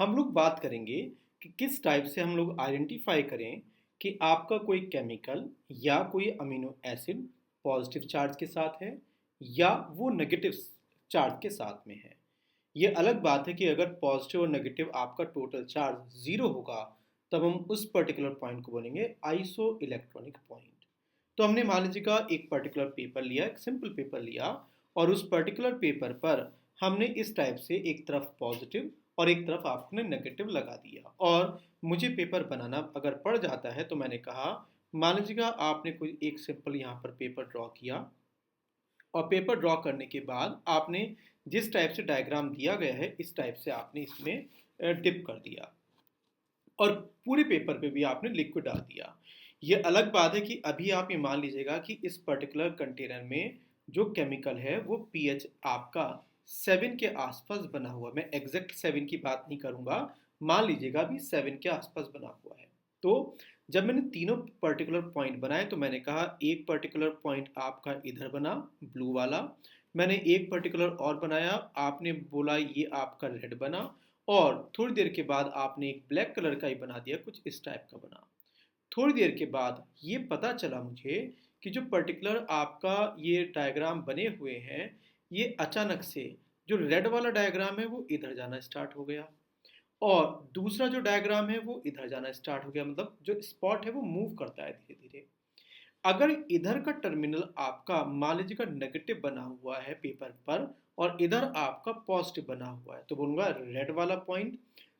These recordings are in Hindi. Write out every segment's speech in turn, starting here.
हम लोग बात करेंगे कि किस टाइप से हम लोग आइडेंटिफाई करें कि आपका कोई केमिकल या कोई अमीनो एसिड पॉजिटिव चार्ज के साथ है या वो नेगेटिव चार्ज के साथ में है। ये अलग बात है कि अगर पॉजिटिव और नेगेटिव आपका टोटल चार्ज जीरो होगा तब हम उस पर्टिकुलर पॉइंट को बोलेंगे आइसो इलेक्ट्रॉनिक पॉइंट। तो हमने मान लीजिएगा एक पर्टिकुलर पेपर लिया, एक सिंपल पेपर लिया और उस पर्टिकुलर पेपर पर हमने इस टाइप से एक तरफ पॉजिटिव और एक तरफ आपने नेगेटिव लगा दिया और मुझे पेपर बनाना अगर पड़ जाता है तो मैंने कहा मान लीजिएगा आपने कोई एक सिंपल यहाँ पर पेपर ड्रॉ किया और पेपर ड्रॉ करने के बाद आपने जिस टाइप से डायग्राम दिया गया है इस टाइप से आपने इसमें डिप कर दिया और पूरे पेपर पे भी आपने लिक्विड डाल दिया। ये अलग बात है कि अभी आप ये मान लीजिएगा कि इस पर्टिकुलर कंटेनर में जो केमिकल है वो पीएच आपका 7 के आसपास बना हुआ, मैं एग्जैक्ट 7 की बात नहीं करूंगा, मान लीजिएगा अभी 7 के आसपास बना हुआ है। तो जब मैंने तीनों पर्टिकुलर पॉइंट बनाए तो मैंने कहा एक पर्टिकुलर पॉइंट आपका इधर बना ब्लू वाला, मैंने एक पर्टिकुलर और बनाया, आपने बोला ये आपका रेड बना और थोड़ी देर के बाद आपने एक ब्लैक कलर का ही बना दिया, कुछ इस टाइप का बना। थोड़ी देर के बाद ये पता चला मुझे कि जो पर्टिकुलर आपका ये डायग्राम बने हुए हैं ये अचानक से जो रेड वाला डायग्राम है वो इधर जाना स्टार्ट हो गया और दूसरा जो डायग्राम है वो इधर जाना स्टार्ट हो गया, मतलब जो स्पॉट है वो मूव करता है धीरे धीरे। अगर इधर का टर्मिनल आपका मान लीजिएगा नेगेटिव बना हुआ है पेपर पर और इधर आपका पॉजिटिव बना हुआ है तो बोलूँगा रेड वाला पॉइंट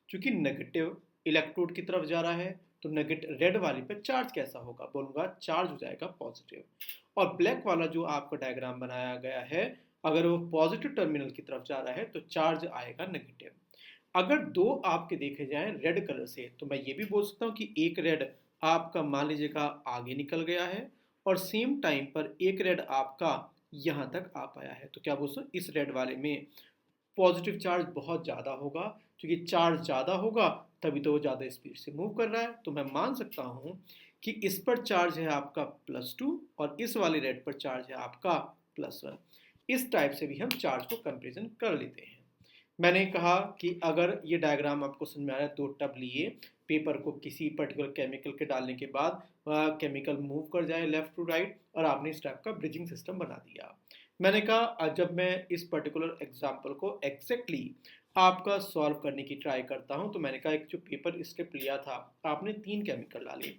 चूंकि नेगेटिव इलेक्ट्रोड की तरफ जा रहा है तो नेगेटिव रेड वाले पे चार्ज कैसा होगा, बोलूँगा चार्ज हो जाएगा पॉजिटिव। और ब्लैक वाला जो आपका डायग्राम बनाया गया है अगर वो पॉजिटिव टर्मिनल की तरफ जा रहा है तो चार्ज आएगा नेगेटिव। अगर दो आपके देखे जाएं रेड कलर से तो मैं ये भी बोल सकता हूँ कि एक रेड आपका मान लीजिएगा आगे निकल गया है और सेम टाइम पर एक रेड आपका यहाँ तक आ पाया है, तो क्या बोल सकते इस रेड वाले में पॉजिटिव चार्ज बहुत ज़्यादा होगा, क्योंकि चार्ज ज़्यादा होगा तभी तो वो ज़्यादा स्पीड से मूव कर रहा है। तो मैं मान सकता हूँ कि इस पर चार्ज है आपका +2 और इस वाले रेड पर चार्ज है आपका +1। इस टाइप से भी हम चार्ज को कंपेरिजन कर लेते हैं। मैंने कहा कि अगर ये डायग्राम आपको समझ में आ रहा है, दो टब लिए पेपर को किसी पर्टिकुलर केमिकल के डालने के बाद केमिकल मूव कर जाए लेफ्ट टू राइट और आपने इस टाइप का ब्रिजिंग सिस्टम बना दिया। मैंने कहा जब मैं इस पर्टिकुलर एग्जाम्पल को एग्जैक्टली आपका सॉल्व करने की ट्राई करता हूं तो मैंने कहा एक जो पेपर स्ट्रिप लिया था आपने 3 केमिकल डाले,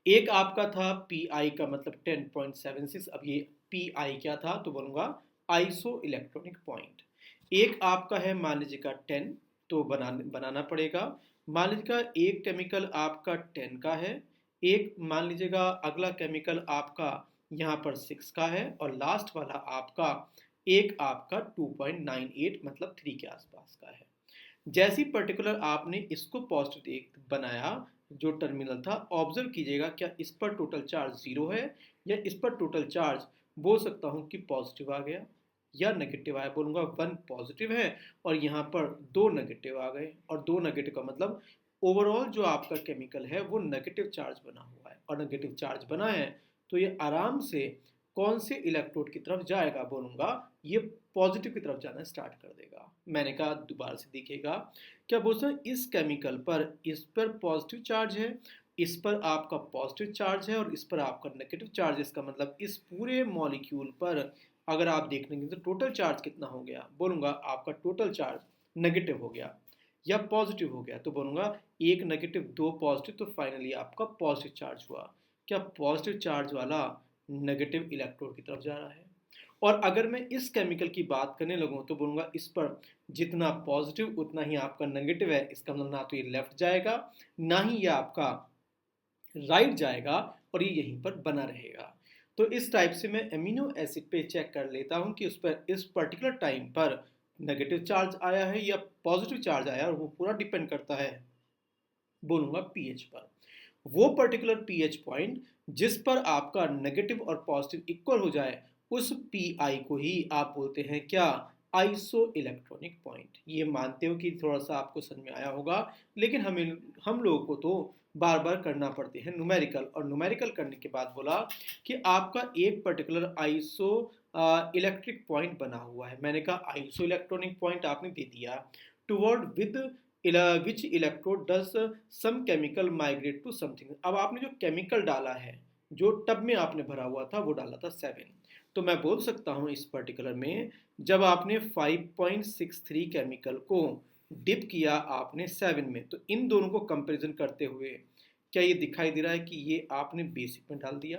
एक आपका था पी आई का मतलब 10.76, अब ये पी आई क्या था तो बोलूँगा आइसो इलेक्ट्रॉनिक पॉइंट। एक आपका है मान लीजिएगा 10 तो बनाना पड़ेगा, मान लीजिएगा एक केमिकल आपका 10 का है, एक मान लीजिएगा अगला केमिकल आपका यहाँ पर 6 का है और लास्ट वाला आपका एक आपका 2.98 मतलब 3 के आसपास का है। जैसी पर्टिकुलर आपने इसको पॉजिटिव एक बनाया जो टर्मिनल था, ऑब्जर्व कीजिएगा क्या इस पर टोटल चार्ज जीरो है या इस पर टोटल चार्ज बोल सकता हूँ कि पॉजिटिव आ गया या नेगेटिव आया, बोलूँगा 1 पॉजिटिव है और यहाँ पर 2 नेगेटिव आ गए और 2 नेगेटिव का मतलब ओवरऑल जो आपका केमिकल है वो नेगेटिव चार्ज बना हुआ है और नेगेटिव चार्ज बना है तो ये आराम से कौन से इलेक्ट्रोड की तरफ जाएगा, बोलूँगा ये पॉजिटिव की तरफ जाना स्टार्ट कर देगा। मैंने कहा दोबारा से देखिएगा क्या बोलते हैं इस केमिकल पर इस पर पॉजिटिव चार्ज है, इस पर आपका पॉजिटिव चार्ज है और इस पर आपका नेगेटिव चार्ज है, इसका मतलब इस पूरे मॉलिक्यूल पर अगर आप देख लेंगे तो टोटल चार्ज कितना हो गया, बोलूँगा आपका टोटल चार्ज नेगेटिव हो गया या पॉजिटिव हो गया तो बोलूँगा एक नेगेटिव दो पॉजिटिव तो फाइनली आपका पॉजिटिव चार्ज हुआ। क्या पॉजिटिव चार्ज वाला नेगेटिव इलेक्ट्रोड की तरफ जा रहा है। और अगर मैं इस केमिकल की बात करने लगूँ तो बोलूँगा इस पर जितना पॉजिटिव उतना ही आपका नेगेटिव है, इसका मतलब ना तो ये लेफ्ट जाएगा ना ही ये आपका राइट जाएगा और ये यहीं पर बना रहेगा। तो इस टाइप से मैं अमीनो एसिड पे चेक कर लेता हूँ कि उस पर इस पर्टिकुलर टाइम पर नेगेटिव चार्ज आया है या पॉजिटिव चार्ज आया और वो पूरा डिपेंड करता है बोलूँगा पीएच पर। वो पर्टिकुलर पीएच पॉइंट जिस पर आपका नेगेटिव और पॉजिटिव इक्वल हो जाए उस पीआई को ही आप बोलते हैं क्या, आइसो इलेक्ट्रॉनिक पॉइंट। ये मानते हो कि थोड़ा सा आपको समझ में आया होगा, लेकिन हम लोगों को तो बार बार करना पड़ते हैं न्यूमेरिकल, और न्यूमेरिकल करने के बाद बोला कि आपका एक पर्टिकुलर आइसो इलेक्ट्रिक पॉइंट बना हुआ है। मैंने कहा आइसो इलेक्ट्रॉनिक पॉइंट आपने दे दिया toward with which electrode does some chemical migrate to something. अब आपने जो केमिकल डाला है, जो टब में आपने भरा हुआ था वो डाला था 7, तो मैं बोल सकता हूँ इस पर्टिकुलर में जब आपने 5.63 केमिकल को डिप किया आपने 7 में, तो इन दोनों को कंपैरिजन करते हुए क्या ये दिखाई दे रहा है कि ये आपने बेसिक में डाल दिया?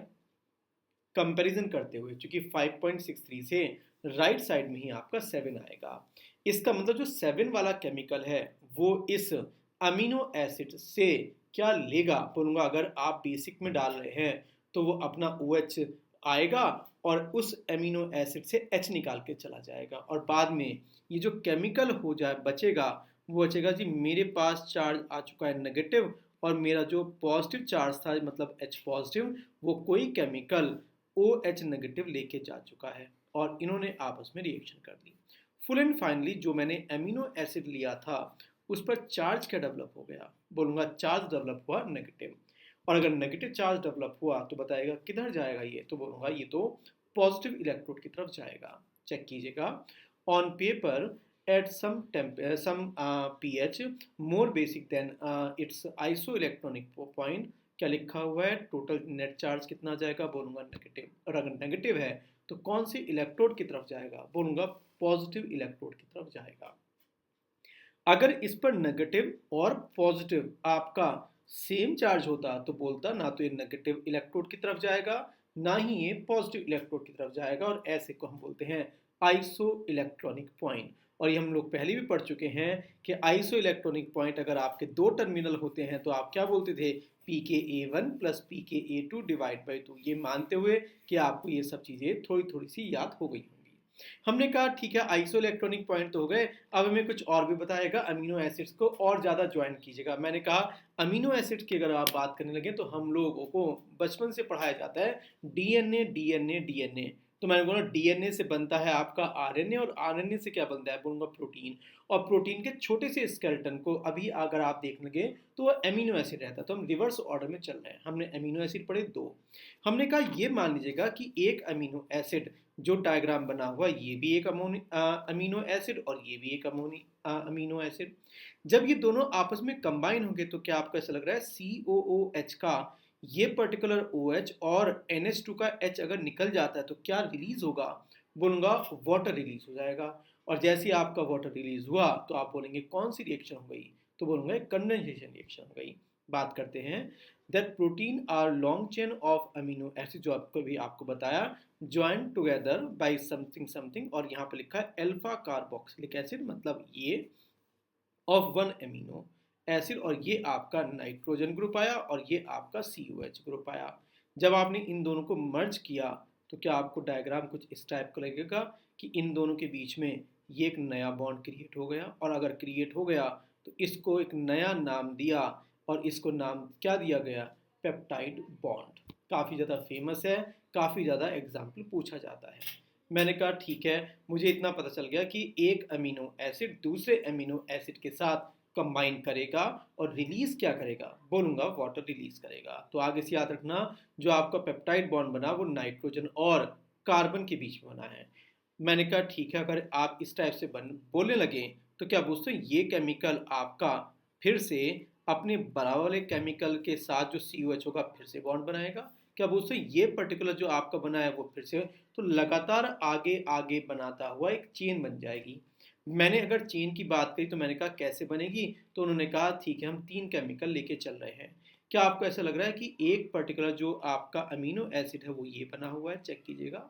कंपैरिजन करते हुए, क्योंकि 5.63 से राइट साइड में ही आपका 7 आएगा। इसका मतलब जो 7 वाला केमिकल है वो इस अमीनो एसिड से क्या लेगा? बोलूँगा अगर आप बेसिक में डाल रहे हैं तो वो अपना OH आएगा और उस अमीनो एसिड से H निकाल के चला जाएगा, और बाद में ये जो केमिकल हो जाए बचेगा, वो बचेगा जी मेरे पास चार्ज आ चुका है नेगेटिव, और मेरा जो पॉजिटिव चार्ज था मतलब H पॉजिटिव, वो कोई केमिकल OH नेगेटिव लेके जा चुका है और इन्होंने आपस में रिएक्शन कर दी। फुल एंड फाइनली जो मैंने अमीनो एसिड लिया था उस पर चार्ज क्या डेवलप हो गया? बोलूँगा चार्ज डेवलप हुआ नेगेटिव, और अगर नेगेटिव चार्ज डेवलप हुआ तो बताएगा किधर जाएगा ये? तो बोलूँगा ये तो पॉजिटिव इलेक्ट्रोड की तरफ जाएगा। चेक कीजिएगा, on paper at some pH more basic than its isoelectronic point, क्या लिखा हुआ है? टोटल नेट चार्ज कितना जाएगा? बोलूँगा नेगेटिव, और अगर नेगेटिव है तो कौन से इलेक्ट्रोड की तरफ जाएगा? बोलूँगा पॉजिटिव इलेक्ट्रोड की तरफ जाएगा। अगर इस पर नेगेटिव और पॉजिटिव आपका सेम चार्ज होता तो बोलता ना तो ये नेगेटिव इलेक्ट्रोड की तरफ जाएगा ना ही ये पॉजिटिव इलेक्ट्रोड की तरफ जाएगा, और ऐसे को हम बोलते हैं आइसो इलेक्ट्रॉनिक पॉइंट। और ये हम लोग पहले भी पढ़ चुके हैं कि आइसो इलेक्ट्रॉनिक पॉइंट अगर आपके दो टर्मिनल होते हैं तो आप क्या बोलते थे? PKA1 plus PKA2 divide by 2। ये मानते हुए कि आपको ये सब चीज़ें थोड़ी थोड़ी सी याद हो गई होंगी। हमने कहा ठीक है आइसो इलेक्ट्रॉनिक पॉइंट तो हो गए, अब हमें कुछ और भी बताएगा, अमीनो एसिड्स को और ज़्यादा ज्वाइन कीजिएगा। मैंने कहा अमीनो एसिड्स की अगर आप बात करने लगे तो हम लोगों को बचपन से पढ़ाया जाता है डीएनए डीएनए डीएनए। तो मैंने बोला डीएनए से बनता है आपका आरएनए, और आरएनए से क्या बनता है? बोलूँगा प्रोटीन, और प्रोटीन के छोटे से स्केलेटन को अभी अगर आप देख लगे तो वह एमिनो एसिड रहता है। तो हम रिवर्स ऑर्डर में चल रहे हैं। हमने एमिनो एसिड पढ़े 2। हमने कहा ये मान लीजिएगा कि एक अमीनो एसिड जो डायग्राम बना हुआ ये भी एक अमीनो एसिड और ये भी एक अमीनो एसिड, जब ये दोनों आपस में कंबाइन होंगे तो क्या आपको ऐसा लग रहा है COOH का ये पर्टिकुलर OH और NH2 का H अगर निकल जाता है तो क्या रिलीज होगा? बोलूँगा वाटर रिलीज हो जाएगा, और जैसे ही आपका वाटर रिलीज हुआ तो आप बोलेंगे कौन सी रिएक्शन हो गई? तो बोलूँगा कंडेंसेशन रिएक्शन हो गई। बात करते हैं that protein are long chain of amino acid, जो आपको भी आपको बताया join together by something something, और यहाँ पे लिखा है अल्फा कार्बोक्सिलिक एसिड, मतलब ये ऑफ वन अमीनो एसिड, और ये आपका नाइट्रोजन ग्रुप आया और ये आपका COH ग्रुप आया। जब आपने इन दोनों को मर्ज किया तो क्या आपको डायग्राम कुछ इस टाइप का लगेगा कि इन दोनों के बीच में ये एक नया बॉन्ड क्रिएट हो गया, और अगर क्रिएट हो गया तो इसको एक नया नाम दिया, और इसको नाम क्या दिया गया? Peptide bond. काफ़ी ज़्यादा फेमस है, काफ़ी ज़्यादा एग्जाम्पल पूछा जाता है। मैंने कहा ठीक है, मुझे इतना पता चल गया कि एक अमीनो एसिड दूसरे अमीनो एसिड के साथ कंबाइन करेगा और रिलीज क्या करेगा? बोलूँगा वाटर रिलीज करेगा। तो आगे से याद रखना जो आपका पेप्टाइड बॉन्ड बना वो नाइट्रोजन और कार्बन के बीच में बना है। मैंने कहा ठीक है, अगर आप इस टाइप से बोलने लगे तो क्या दोस्तों ये केमिकल आपका फिर से अपने बराबर वाले केमिकल के साथ जो COH होगा फिर से बॉन्ड बनाएगा? क्या दोस्तों ये पर्टिकुलर जो आपका बना है वो फिर से तो लगातार आगे आगे बनाता हुआ एक चेन बन जाएगी। मैंने अगर चेन की बात करी तो मैंने कहा कैसे बनेगी? तो उन्होंने कहा ठीक है हम 3 केमिकल लेके चल रहे हैं। क्या आपको ऐसा लग रहा है कि एक पर्टिकुलर जो आपका अमीनो एसिड है वो ये बना हुआ है? चेक कीजिएगा।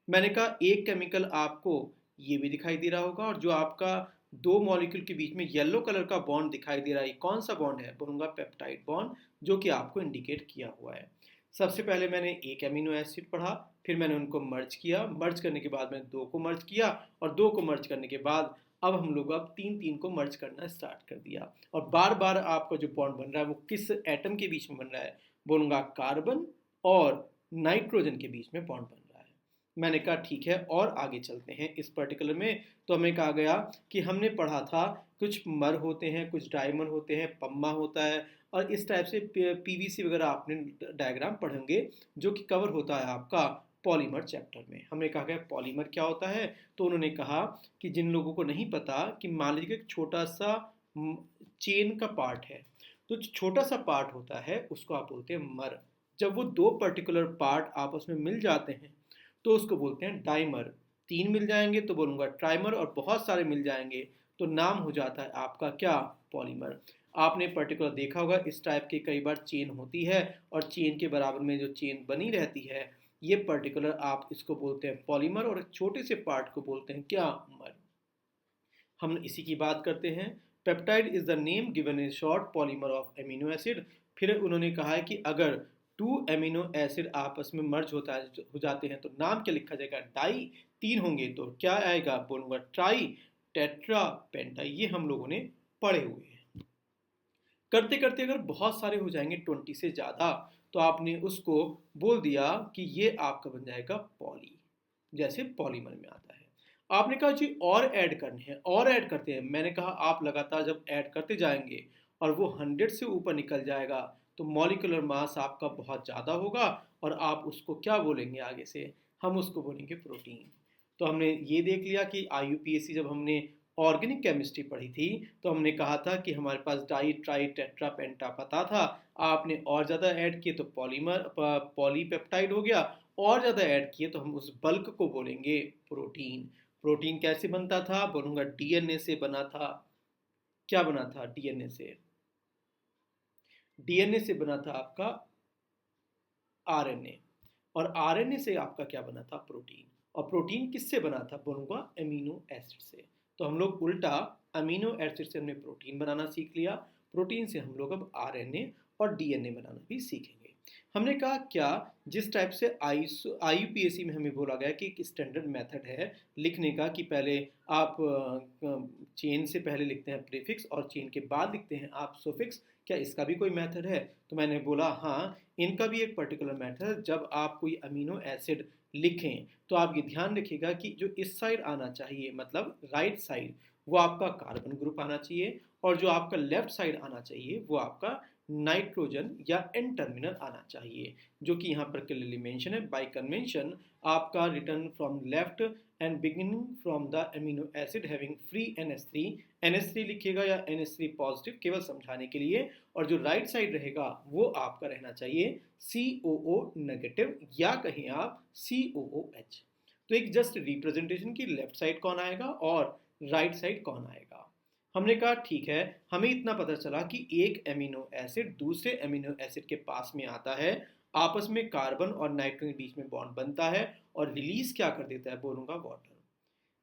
मैंने कहा एक केमिकल आपको ये भी दिखाई दे रहा होगा, और जो आपका 2 मॉलिक्यूल के बीच में येलो कलर का बॉन्ड दिखाई दे रहा है कौन सा बॉन्ड है? बोलूँगा पेप्टाइड बॉन्ड, जो कि आपको इंडिकेट किया हुआ है। सबसे पहले मैंने एक अमीनो एसिड पढ़ा, फिर मैंने उनको मर्ज किया, मर्ज करने के बाद मैंने 2 को मर्ज किया, और 2 को मर्ज करने के बाद अब हम लोग अब 3 को मर्ज करना स्टार्ट कर दिया, और बार बार आपका जो बॉन्ड बन रहा है वो किस एटम के बीच में बन रहा है? बोलूँगा कार्बन और नाइट्रोजन के बीच में बॉन्ड बन रहा है। मैंने कहा ठीक है और आगे चलते हैं इस पर्टिकुलर में। तो हमें कहा गया कि हमने पढ़ा था कुछ मर होते हैं, कुछ डायमर होते हैं, पम्मा होता है, और इस टाइप से PVC वगैरह आपने डायग्राम पढ़ेंगे जो कि कवर होता है आपका पॉलीमर चैप्टर में। हमने कहा गया पॉलीमर क्या होता है, तो उन्होंने कहा कि जिन लोगों को नहीं पता कि मान लीजिए एक छोटा सा चेन का पार्ट है। तो जो छोटा सा पार्ट होता है उसको आप बोलते हैं मर। जब वो दो पर्टिकुलर पार्ट आपस में मिल जाते हैं तो उसको बोलते हैं डाइमर। तीन मिल जाएंगे तो बोलूँगा ट्राइमर, और बहुत सारे मिल जाएंगे तो नाम हो जाता है आपका क्या, पॉलीमर। आपने पर्टिकुलर देखा होगा इस टाइप की कई बार चेन होती है, और चेन के बराबर में जो चेन बनी रहती है ये पर्टिकुलर आप इसको बोलते हैं पॉलीमर, और छोटे से पार्ट को बोलते हैं क्या, मर। हम इसी की बात करते हैं। Peptide is the name given A short polymer of amino acid. फिर उन्होंने कहा है कि अगर टू एमिनो एसिड आपस में मर्ज हो जाते हैं तो नाम क्या लिखा जाएगा, डाई। तीन होंगे तो क्या आएगा, बोलूंगा ट्राई, टेट्रा, पेंटा। ये हम लोगों ने पढ़े हुए हैं। करते करते अगर बहुत सारे हो जाएंगे 20 से ज़्यादा, तो आपने उसको बोल दिया कि ये आपका बन जाएगा पॉली, जैसे पॉलीमर में आता है। आपने कहा जी और ऐड करने हैं, और ऐड करते हैं। मैंने कहा आप लगातार जब ऐड करते जाएंगे और वो 100 से ऊपर निकल जाएगा तो मॉलिक्यूलर मास आपका बहुत ज़्यादा होगा, और आप उसको क्या बोलेंगे आगे से, हम उसको बोलेंगे प्रोटीन। तो हमने ये देख लिया कि IUPAC जब हमने ऑर्गेनिक केमिस्ट्री पढ़ी थी तो हमने कहा था कि हमारे पास डाई, ट्राई, टेट्रा, पेंटा पता था। आपने और ज़्यादा ऐड किए तो पॉलीमर, पॉलीपेप्टाइड हो गया। और ज़्यादा ऐड किए तो हम उस बल्क को बोलेंगे प्रोटीन। प्रोटीन कैसे बनता था, बोलूँगा DNA से बना था। क्या बना था, DNA से, DNA से बना था आपका RNA, और RNA से आपका क्या बना था, प्रोटीन। और प्रोटीन किससे बना था, बोलूँगा अमीनो एसिड से। तो हम लोग उल्टा अमीनो एसिड से हमने प्रोटीन बनाना सीख लिया, प्रोटीन से हम लोग अब RNA और DNA बनाना भी सीखेंगे। हमने कहा क्या, जिस टाइप से IUPAC में हमें बोला गया कि एक स्टैंडर्ड मेथड है लिखने का कि पहले आप चेन से पहले लिखते हैं प्रीफिक्स और चेन के बाद लिखते हैं आप सुफिक्स, क्या इसका भी कोई मेथड है। तो मैंने बोला हाँ, इनका भी एक पर्टिकुलर मेथड है। जब आप कोई अमीनो एसिड लिखें तो आप ये ध्यान रखिएगा कि जो इस साइड आना चाहिए, मतलब राइट साइड, वो आपका कार्बन ग्रुप आना चाहिए, और जो आपका लेफ्ट साइड आना चाहिए वो आपका नाइट्रोजन या एन टर्मिनल आना चाहिए, जो कि यहाँ पर क्लियरली मेंशन है। बाय कन्वेंशन आपका return from left and beginning from the amino acid having free NH3। NH3 लिखिएगा या NH3 पॉजिटिव, केवल समझाने के लिए। और जो राइट साइड रहेगा वो आपका रहना चाहिए COO नेगेटिव, या कहीं आप COOH। तो एक जस्ट रिप्रेजेंटेशन की लेफ्ट साइड कौन आएगा और राइट साइड कौन आएगा। हमने कहा ठीक है, हमें इतना पता चला कि एक एमिनो एसिड दूसरे एमिनो एसिड के पास में आता है, आपस में कार्बन और नाइट्रोजन के बीच में बॉन्ड बनता है और रिलीज क्या कर देता है, बोलूंगा वाटर।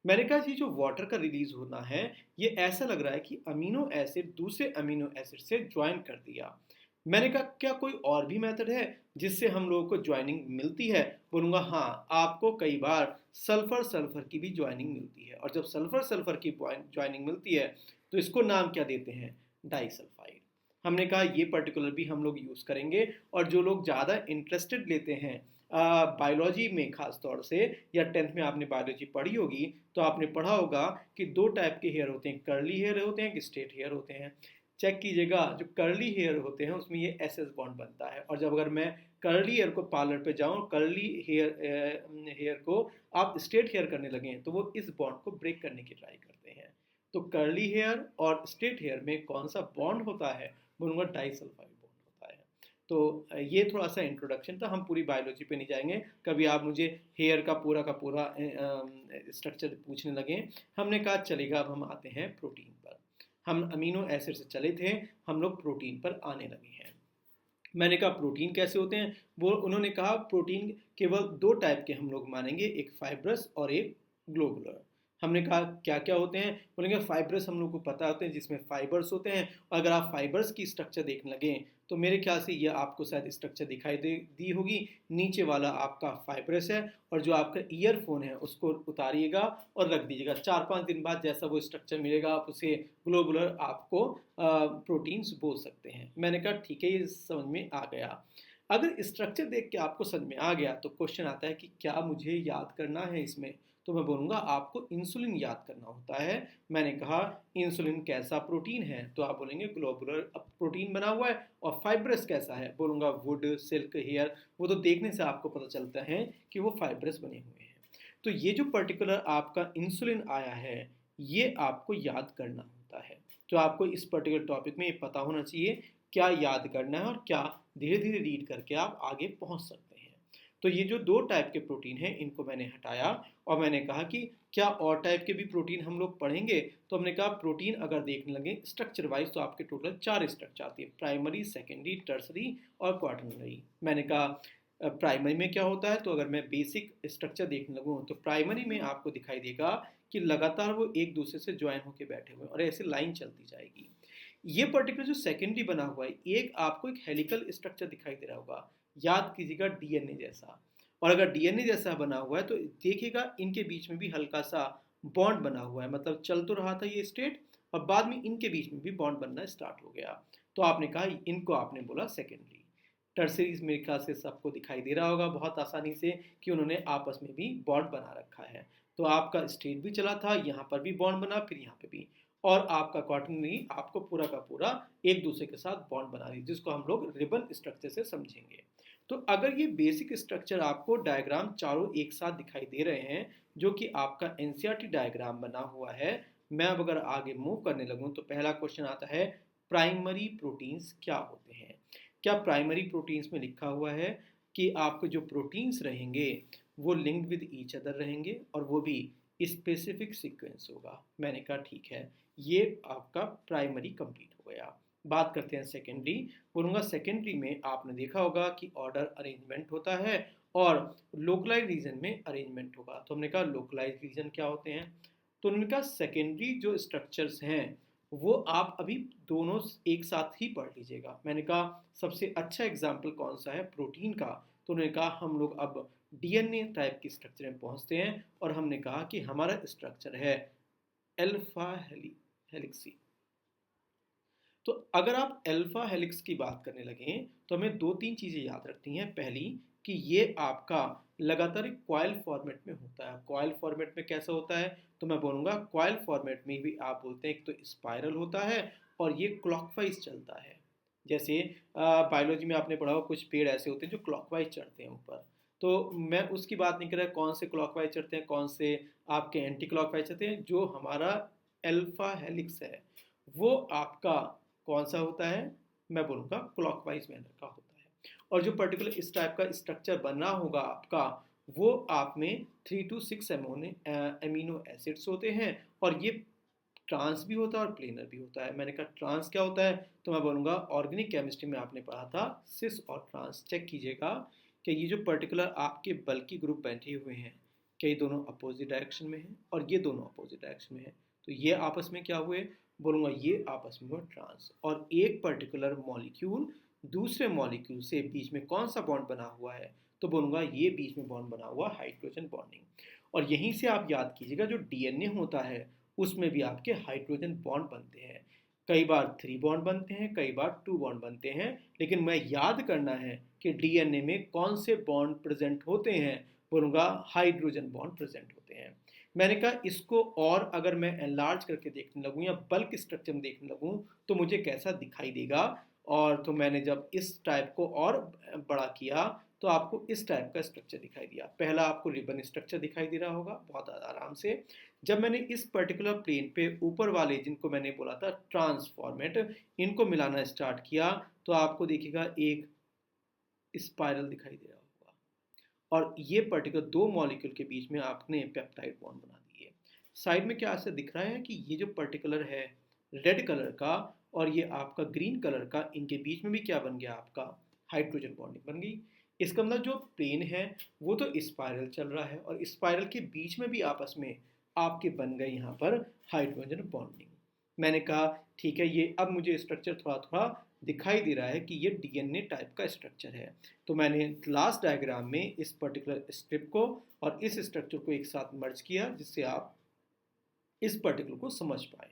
मैंने कहा जी जो वाटर का रिलीज होना है ये ऐसा लग रहा है कि अमीनो एसिड दूसरे अमीनो एसिड से ज्वाइन कर दिया। मैंने कहा क्या कोई और भी मेथड है जिससे हम लोगों को ज्वाइनिंग मिलती है, बोलूँगा हाँ, आपको कई बार सल्फर सल्फर की भी ज्वाइनिंग मिलती है। और जब सल्फर सल्फर की ज्वाइनिंग मिलती है तो इसको नाम क्या देते हैं, डाइसल्फाइड। हमने कहा ये पर्टिकुलर भी हम लोग यूज़ करेंगे। और जो लोग ज़्यादा इंटरेस्टेड लेते हैं बायोलॉजी में खास तौर से, या 10th में आपने बायोलॉजी पढ़ी होगी तो आपने पढ़ा होगा कि दो टाइप के हेयर होते हैं, कर्ली हेयर होते हैं कि स्ट्रेट हेयर होते हैं। चेक कीजिएगा, जो कर्ली हेयर होते हैं उसमें ये SS बॉन्ड बनता है, और जब अगर मैं कर्ली हेयर को पार्लर पे जाऊँ, कर्ली हेयर को आप स्ट्रेट हेयर करने लगें तो वो इस बॉन्ड को ब्रेक करने की ट्राई करते हैं। तो कर्ली हेयर और स्ट्रेट हेयर में कौन सा बॉन्ड होता है, बोलूँगा डाइसल्फाइड बॉन्ड होता है। तो ये थोड़ा सा इंट्रोडक्शन था, हम पूरी बायोलॉजी पे नहीं जाएंगे। कभी आप मुझे हेयर का पूरा स्ट्रक्चर पूछने लगे, हमने कहा चलेगा, अब हम आते हैं प्रोटीन पर। हम अमीनो एसिड से चले थे, हम लोग प्रोटीन पर आने लगे हैं। मैंने कहा प्रोटीन कैसे होते हैं, वो उन्होंने कहा प्रोटीन केवल दो टाइप के हम लोग मानेंगे, एक फाइब्रस और एक ग्लोबुलर। हमने कहा क्या क्या होते हैं, बोलेंगे फाइब्रस हम लोग को पता होते हैं जिसमें फाइबर्स होते हैं। और अगर आप फाइबर्स की स्ट्रक्चर देखने लगे तो मेरे ख्याल से ये आपको शायद स्ट्रक्चर दिखाई दी होगी। नीचे वाला आपका फाइब्रस है, और जो आपका ईयरफोन है उसको उतारिएगा और रख दीजिएगा। 4-5 दिन बाद जैसा वो स्ट्रक्चर मिलेगा आप उसे ग्लोबुलर आपको प्रोटीन्स बोल सकते हैं। मैंने कहा ठीक है, ये समझ में आ गया। अगर स्ट्रक्चर देख के आपको समझ में आ गया तो क्वेश्चन आता है कि क्या मुझे याद करना है इसमें। तो मैं बोलूँगा आपको इंसुलिन याद करना होता है। मैंने कहा इंसुलिन कैसा प्रोटीन है, तो आप बोलेंगे ग्लोबुलर प्रोटीन बना हुआ है। और फाइब्रस कैसा है, बोलूँगा वुड, सिल्क, हेयर। वो तो देखने से आपको पता चलता है कि वो फाइब्रस बने हुए हैं। तो ये जो पर्टिकुलर आपका इंसुलिन आया है ये आपको याद करना होता है। तो आपको इस पर्टिकुलर टॉपिक में ये पता होना चाहिए, क्या याद करना है और क्या धीरे धीरे रीड करके आप आगे पहुंच सकते हैं। तो ये जो दो टाइप के प्रोटीन हैं इनको मैंने हटाया और मैंने कहा कि क्या और टाइप के भी प्रोटीन हम लोग पढ़ेंगे। तो हमने कहा प्रोटीन अगर देखने लगे स्ट्रक्चर वाइज तो आपके टोटल 4 स्ट्रक्चर आती है, प्राइमरी, सेकेंडरी, टर्सरी और क्वाटरनरी। मैंने कहा प्राइमरी में क्या होता है, तो अगर मैं बेसिक स्ट्रक्चर देखने लगूँ तो प्राइमरी में आपको दिखाई देगा कि लगातार वो एक दूसरे से ज्वाइन होकर बैठे हुए और ऐसे लाइन चलती जाएगी। ये पर्टिकुलर जो सेकेंडरी बना हुआ है एक आपको एक हेलिकल स्ट्रक्चर दिखाई दे रहा होगा, याद कीजिएगा डीएनए जैसा। और अगर डीएनए जैसा बना हुआ है तो देखिएगा इनके बीच में भी हल्का सा बॉन्ड बना हुआ है, मतलब चल तो रहा था ये स्टेट और बाद में इनके बीच में भी बॉन्ड बनना स्टार्ट हो गया। तो आपने कहा इनको आपने बोला सेकेंडरी। टर्सरीज मेरे ख्याल से सबको दिखाई दे रहा होगा बहुत आसानी से कि उन्होंने आपस में भी बॉन्ड बना रखा है। तो आपका स्टेट भी चला था, यहाँ पर भी बॉन्ड बना, फिर यहाँ पे भी, और आपका क्वाटरनरी आपको पूरा का पूरा एक दूसरे के साथ बॉन्ड बना रही है, जिसको हम लोग रिबन स्ट्रक्चर से समझेंगे। तो अगर ये बेसिक स्ट्रक्चर आपको डायग्राम चारों एक साथ दिखाई दे रहे हैं, जो कि आपका एनसीईआरटी डायग्राम बना हुआ है, मैं अब अगर आगे मूव करने लगूँ तो पहला क्वेश्चन आता है प्राइमरी प्रोटीन्स क्या होते हैं। क्या प्राइमरी प्रोटीन्स में लिखा हुआ है कि आपके जो प्रोटीन्स रहेंगे वो लिंक्ड विद ईच अदर रहेंगे और वो भी स्पेसिफिक सीक्वेंस होगा। मैंने कहा ठीक है, ये आपका प्राइमरी कंप्लीट हो गया। बात करते हैं सेकेंडरी। बोलूँगा सेकेंडरी में आपने देखा होगा कि ऑर्डर अरेंजमेंट होता है और लोकलाइज रीजन में अरेंजमेंट होगा। तो हमने कहा लोकलाइज रीजन क्या होते हैं, तो उनका सेकेंडरी जो स्ट्रक्चर्स हैं वो आप अभी दोनों एक साथ ही पढ़ लीजिएगा। मैंने कहा सबसे अच्छा एग्जाम्पल कौन सा है प्रोटीन का, तो उन्होंने कहा हम लोग अब डीएनए टाइप की स्ट्रक्चर में पहुंचते हैं और हमने कहा कि हमारा स्ट्रक्चर है अल्फा हेलिक्सी। तो अगर आप अल्फा हेलिक्स की बात करने लगें तो हमें दो तीन चीज़ें याद रखनी है। पहली कि ये आपका लगातार एक कॉइल फॉर्मेट में होता है। कॉइल फॉर्मेट में कैसा होता है, तो मैं बोलूँगा कॉइल फॉर्मेट में भी आप बोलते हैं एक तो स्पाइरल होता है और ये क्लॉकवाइज चलता है। जैसे बायोलॉजी में आपने पढ़ा हो कुछ पेड़ ऐसे होते हैं जो क्लॉकवाइज चढ़ते हैं ऊपर। तो मैं उसकी बात नहीं कर रहा कौन से क्लॉकवाइज चढ़ते हैं कौन से आपके एंटी क्लॉकवाइज चढ़ते हैं। जो हमारा अल्फा हेलिक्स है वो आपका कौन सा होता है, मैं बोलूँगा क्लॉकवाइज मैनर का होता है। और जो पर्टिकुलर इस टाइप का स्ट्रक्चर बना होगा आपका वो आप में 3 to 6 एमिनो एसिड्स होते हैं और ये ट्रांस भी होता है और प्लेनर भी होता है। मैंने कहा ट्रांस क्या होता है, तो मैं बोलूँगा ऑर्गेनिक केमिस्ट्री में आपने पढ़ा था सिस और ट्रांस। चेक कीजिएगा कि ये जो पर्टिकुलर आपके बल्कि ग्रुप बैठे हुए हैं क्या ये दोनों अपोजिट डायरेक्शन में हैं और ये दोनों अपोजिट डायरेक्शन में है, तो ये आपस में क्या हुए, बोलूँगा ये आपस में हुआ ट्रांस। और एक पर्टिकुलर मॉलिक्यूल दूसरे मॉलिक्यूल से बीच में कौन सा बॉन्ड बना हुआ है, तो बोलूँगा ये बीच में बॉन्ड बना हुआ हाइड्रोजन बॉन्डिंग। और यहीं से आप याद कीजिएगा जो डीएनए होता है उसमें भी आपके हाइड्रोजन बॉन्ड बनते हैं। कई बार 3 बॉन्ड बनते हैं, कई बार 2 बॉन्ड बनते हैं, लेकिन मैं याद करना है कि डीएनए में कौन से बॉन्ड प्रेजेंट होते हैं, बोलूँगा हाइड्रोजन बॉन्ड प्रेजेंट होते हैं। मैंने कहा इसको और अगर मैं एनलार्ज करके देखने लगूँ या बल्क स्ट्रक्चर में देखने लगूँ तो मुझे कैसा दिखाई देगा। और तो मैंने जब इस टाइप को और बड़ा किया तो आपको इस टाइप का स्ट्रक्चर दिखाई दिया। पहला आपको रिबन स्ट्रक्चर दिखाई दे रहा होगा बहुत आराम से। जब मैंने इस पर्टिकुलर प्लेन पे ऊपर वाले जिनको मैंने बोला था ट्रांसफॉर्मेट इनको मिलाना स्टार्ट किया तो आपको देखिएगा एक स्पाइरल दिखाई दे रहा होगा और ये पर्टिकुलर दो मॉलिक्यूल के बीच में आपने पेप्टाइड बॉन्ड बना दिए। साइड में क्या ऐसा दिख रहा है कि ये जो पर्टिकुलर है रेड कलर का और ये आपका ग्रीन कलर का, इनके बीच में भी क्या बन गया आपका हाइड्रोजन बॉन्डिंग बन गई। इसका मतलब जो प्लेन है वो तो स्पाइरल चल रहा है और स्पाइरल के बीच में भी आपस में आपके बन गए यहाँ पर हाइड्रोजन बॉन्डिंग। मैंने कहा ठीक है, ये अब मुझे स्ट्रक्चर थोड़ा थोड़ा दिखाई दे रहा है कि ये डीएनए टाइप का स्ट्रक्चर है। तो मैंने लास्ट डायग्राम में इस पर्टिकुलर स्ट्रिप को और इस स्ट्रक्चर को एक साथ मर्ज किया जिससे आप इस पर्टिकुलर को समझ पाए।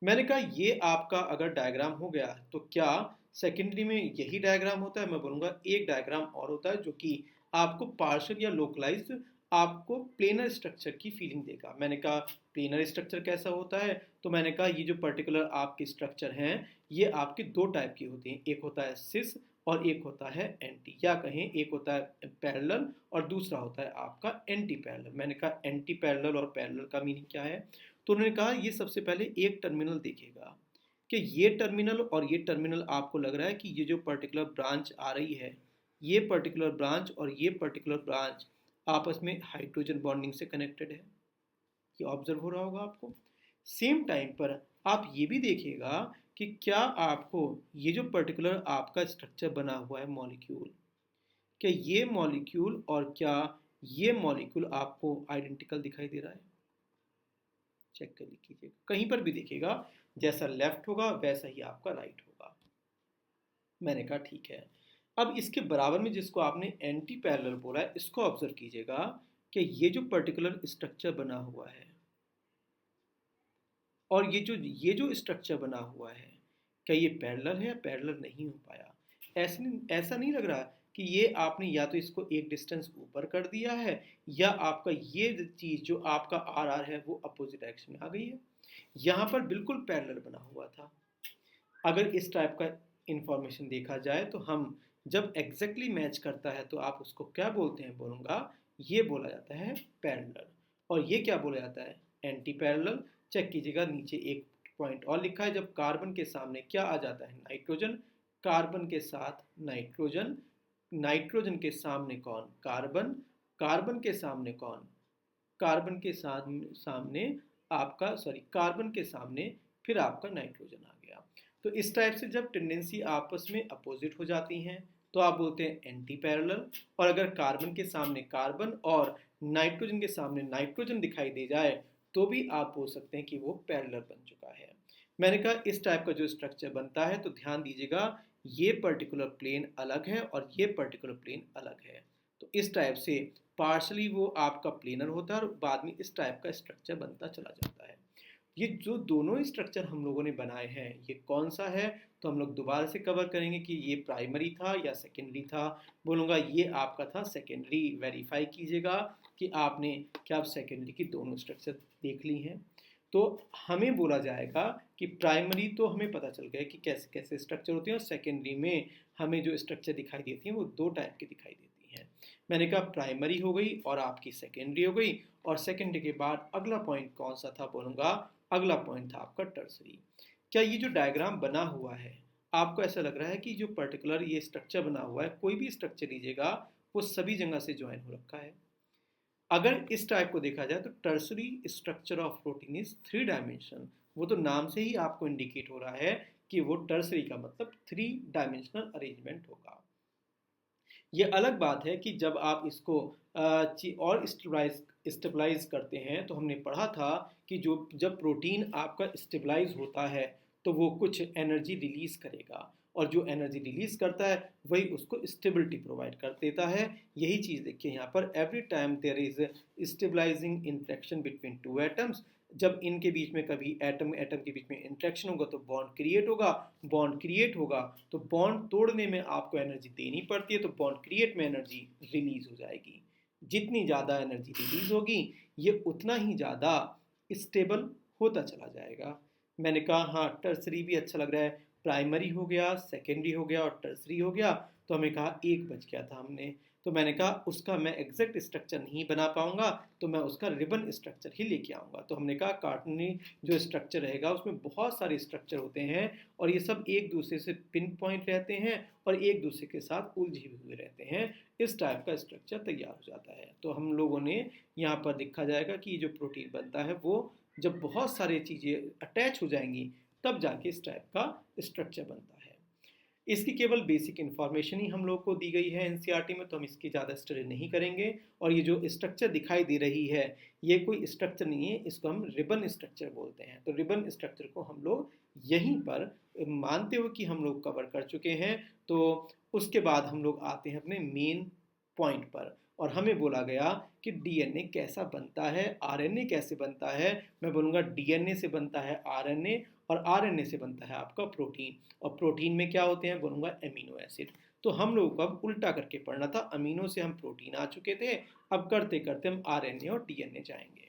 मैंने कहा ये आपका अगर डायग्राम हो गया तो क्या सेकेंडरी में यही डायग्राम होता है, मैं बोलूँगा एक डायग्राम और होता है जो कि आपको पार्शियल या लोकलाइज्ड आपको प्लेनर स्ट्रक्चर की फीलिंग देगा। मैंने कहा प्लेनर स्ट्रक्चर कैसा होता है, तो मैंने कहा ये जो पर्टिकुलर आपके स्ट्रक्चर हैं ये आपके दो टाइप की होती हैं, एक होता है सिस और एक होता है एंटी, या कहें एक होता है पैरेलल और दूसरा होता है आपका एंटी पैरेलल। मैंने कहा एंटी पैरेलल और पैरेलल का मीनिंग क्या है, तो उन्होंने कहा ये सबसे पहले एक टर्मिनल देखेगा कि ये टर्मिनल और ये टर्मिनल आपको लग रहा है कि ये जो पर्टिकुलर ब्रांच आ रही है, ये पर्टिकुलर ब्रांच और ये पर्टिकुलर ब्रांच आपस में हाइड्रोजन बॉन्डिंग से कनेक्टेड है। ये ऑब्जर्व हो रहा होगा आपको। सेम टाइम पर आप ये भी देखिएगा कि क्या आपको ये जो पर्टिकुलर आपका स्ट्रक्चर बना हुआ है मॉलिक्यूल, क्या ये मॉलिक्यूल और क्या ये मॉलिक्यूल आपको आइडेंटिकल दिखाई दे रहा है? चेक कर लीजिएगा, कहीं पर भी देखिएगा जैसा लेफ्ट होगा वैसा ही आपका राइट होगा। मैंने कहा ठीक है। अब इसके बराबर में जिसको आपने एंटी पैरेलल बोला है, इसको ऑब्जर्व कीजिएगा कि ये जो पर्टिकुलर स्ट्रक्चर बना हुआ है और ये जो स्ट्रक्चर बना हुआ है, क्या ये पैरेलल है या पैरेलल नहीं हो पाया? ऐसा नहीं लग रहा कि ये आपने या तो इसको एक डिस्टेंस ऊपर कर दिया है या आपका ये चीज़ जो आपका आर आर है वो अपोजिट डायरेक्शन में आ गई है। यहाँ पर बिल्कुल पैरेलल बना हुआ था। अगर इस टाइप का इंफॉर्मेशन देखा जाए तो हम जब एग्जैक्टली मैच करता है तो आप उसको क्या बोलते हैं? बोलूँगा ये बोला जाता है पैरेलल। और ये क्या बोला जाता है? Anti parallel. चेक कीजिएगा, नीचे एक पॉइंट और लिखा है, जब कार्बन के सामने क्या आ जाता है? नाइट्रोजन। कार्बन के साथ नाइट्रोजन, नाइट्रोजन के सामने कौन? कार्बन। कार्बन के सामने कौन? कार्बन के साथ सामने आपका कार्बन के सामने फिर आपका नाइट्रोजन आ गया। तो इस टाइप से जब टेंडेंसी आपस में अपोजिट हो जाती हैं तो आप बोलते हैं एंटी पैरेलल। और अगर कार्बन के सामने कार्बन और नाइट्रोजन के सामने नाइट्रोजन दिखाई दे जाए तो भी आप बोल सकते हैं कि वो पैरेलल बन चुका है। मैंने कहा इस टाइप का जो स्ट्रक्चर बनता है तो ध्यान दीजिएगा, ये पर्टिकुलर प्लेन अलग है और ये पर्टिकुलर प्लेन अलग है। तो इस टाइप से पार्शली वो आपका प्लेनर होता है और बाद में इस टाइप का स्ट्रक्चर बनता चला जाता है। ये जो दोनों स्ट्रक्चर हम लोगों ने बनाए हैं ये कौन सा है, तो हम लोग दोबारा से कवर करेंगे कि ये प्राइमरी था या सेकेंडरी था। बोलूँगा ये आपका था सेकेंडरी। वेरीफाई कीजिएगा कि आपने क्या आप सेकेंडरी की दोनों स्ट्रक्चर देख ली हैं। तो हमें बोला जाएगा कि प्राइमरी तो हमें पता चल गया कि कैसे कैसे स्ट्रक्चर होते हैं और सेकेंडरी में हमें जो स्ट्रक्चर दिखाई देती हैं वो दो टाइप की दिखाई देती हैं। मैंने कहा प्राइमरी हो गई और आपकी सेकेंडरी हो गई। और सेकेंडरी के बाद अगला पॉइंट कौन सा था? बोलूँगा अगला पॉइंट था आपका टर्सरी। क्या ये जो डायग्राम बना हुआ है आपको ऐसा लग रहा है कि जो पर्टिकुलर ये स्ट्रक्चर बना हुआ है, कोई भी स्ट्रक्चर लीजिएगा वो सभी जगह से ज्वाइन हो रखा है? अगर इस टाइप को देखा जाए तो tertiary structure of protein is three dimensional. वो तो नाम से ही आपको इंडिकेट हो रहा है कि वो टर्सरी का मतलब थ्री डायमेंशनल अरेंजमेंट होगा। ये अलग बात है कि जब आप इसको और स्टेबलाइज करते हैं तो हमने पढ़ा था कि जो जब प्रोटीन आपका स्टेबलाइज होता है तो वो कुछ एनर्जी रिलीज करेगा और जो एनर्जी रिलीज करता है वही उसको स्टेबिलिटी प्रोवाइड कर देता है। यही चीज़ देखिए यहाँ पर, every time there is stabilising interaction between two atoms. जब इनके बीच में कभी एटम एटम के बीच में इंटरेक्शन होगा तो बॉन्ड क्रिएट होगा। बॉन्ड क्रिएट होगा तो बॉन्ड तोड़ने में आपको एनर्जी देनी पड़ती है, तो बॉन्ड क्रिएट में एनर्जी रिलीज हो जाएगी। जितनी ज़्यादा एनर्जी रिलीज होगी ये उतना ही ज़्यादा स्टेबल होता चला जाएगा। मैंने कहा हाँ टर्सरी भी अच्छा लग रहा है, प्राइमरी हो गया, सेकेंडरी हो गया और टर्सरी हो गया। तो हमें कहा एक बच गया था हमने, तो मैंने कहा उसका मैं एग्जैक्ट स्ट्रक्चर नहीं बना पाऊंगा तो मैं उसका रिबन स्ट्रक्चर ही लेके आऊँगा। तो हमने कहा कार्टनी जो स्ट्रक्चर रहेगा उसमें बहुत सारे स्ट्रक्चर होते हैं और ये सब एक दूसरे से पिन पॉइंट रहते हैं और एक दूसरे के साथ उलझे हुए रहते हैं। इस टाइप का स्ट्रक्चर तैयार हो जाता है। तो हम लोगों ने यहाँ पर देखा जाएगा कि ये जो प्रोटीन बनता है वो जब बहुत सारी चीज़ें अटैच हो जाएंगी तब जाके इस टाइप का स्ट्रक्चर बनता है। इसकी केवल बेसिक इन्फॉर्मेशन ही हम लोग को दी गई है एनसीईआरटी में, तो हम इसकी ज़्यादा स्टडी नहीं करेंगे। और ये जो स्ट्रक्चर दिखाई दे रही है ये कोई स्ट्रक्चर नहीं है, इसको हम रिबन स्ट्रक्चर बोलते हैं। तो रिबन स्ट्रक्चर को हम लोग यहीं पर मानते हुए कि हम लोग कवर कर चुके हैं, तो उसके बाद हम लोग आते हैं अपने मेन पॉइंट पर। और हमें बोला गया कि डीएनए कैसा बनता है, आरएनए कैसे बनता है। मैं बोलूँगा डीएनए से बनता है आरएनए और आरएनए से बनता है आपका प्रोटीन। और प्रोटीन में क्या होते हैं? बोलूँगा एमिनो एसिड। तो हम लोगों को अब उल्टा करके पढ़ना था, अमीनो से हम प्रोटीन आ चुके थे, अब करते करते हम आरएनए और डीएनए जाएंगे।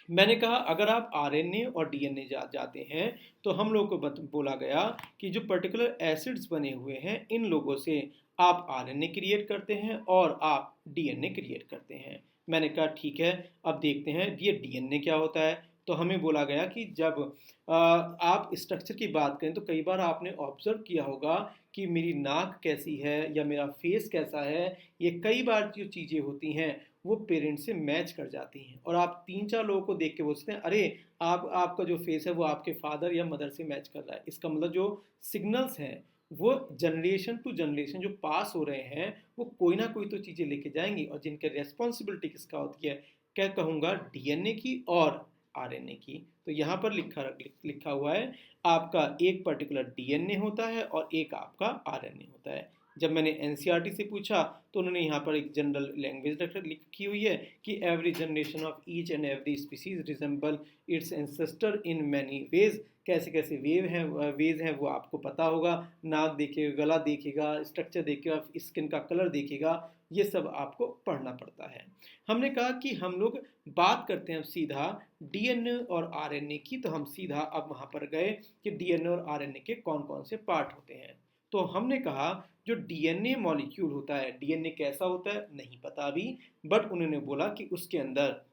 मैंने कहा अगर आप आरएनए और डीएनए जाते हैं तो हम लोगों को बोला गया कि जो पर्टिकुलर एसिड्स बने हुए हैं इन लोगों से आप आरएनए क्रिएट करते हैं और आप डीएनए क्रिएट करते हैं। मैंने कहा ठीक है, अब देखते हैं ये डीएनए क्या होता है। तो हमें बोला गया कि जब आप स्ट्रक्चर की बात करें तो कई बार आपने ऑब्जर्व किया होगा कि मेरी नाक कैसी है या मेरा फेस कैसा है, ये कई बार जो चीज़ें होती हैं वो पेरेंट्स से मैच कर जाती हैं और आप 3-4 लोगों को देख के बोलते हैं अरे आपका जो फेस है वो आपके फादर या मदर से मैच कर रहा है। इसका मतलब जो सिग्नल्स हैं वो जनरेशन टू जनरेशन जो पास हो रहे हैं वो कोई ना कोई तो चीज़ें लेके जाएंगी और जिनके रेस्पॉन्सिबिलिटी किसका होती है, क्या कहूँगा, डीएनए की और आरएनए की। तो यहाँ पर लिखा हुआ है आपका एक पर्टिकुलर डीएनए होता है और एक आपका आरएनए होता है। जब मैंने एनसीईआरटी से पूछा तो उन्होंने यहाँ पर एक जनरल लैंग्वेज लिखी हुई है कि every generation of each and every species resemble it's ancestor in many ways. कैसे कैसे वेज हैं वो आपको पता होगा, नाक देखेगा, गला देखेगा, स्ट्रक्चर देखेगा, स्किन का कलर देखेगा, ये सब आपको पढ़ना पड़ता है। हमने कहा कि हम लोग बात करते हैं अब सीधा डीएनए और आरएनए की, तो हम सीधा अब वहाँ पर गए कि डीएनए और आरएनए के कौन कौन से पार्ट होते हैं। तो हमने कहा जो डीएनए मॉलिक्यूल होता है, डीएनए कैसा होता है नहीं पता अभी, बट उन्होंने बोला कि उसके अंदर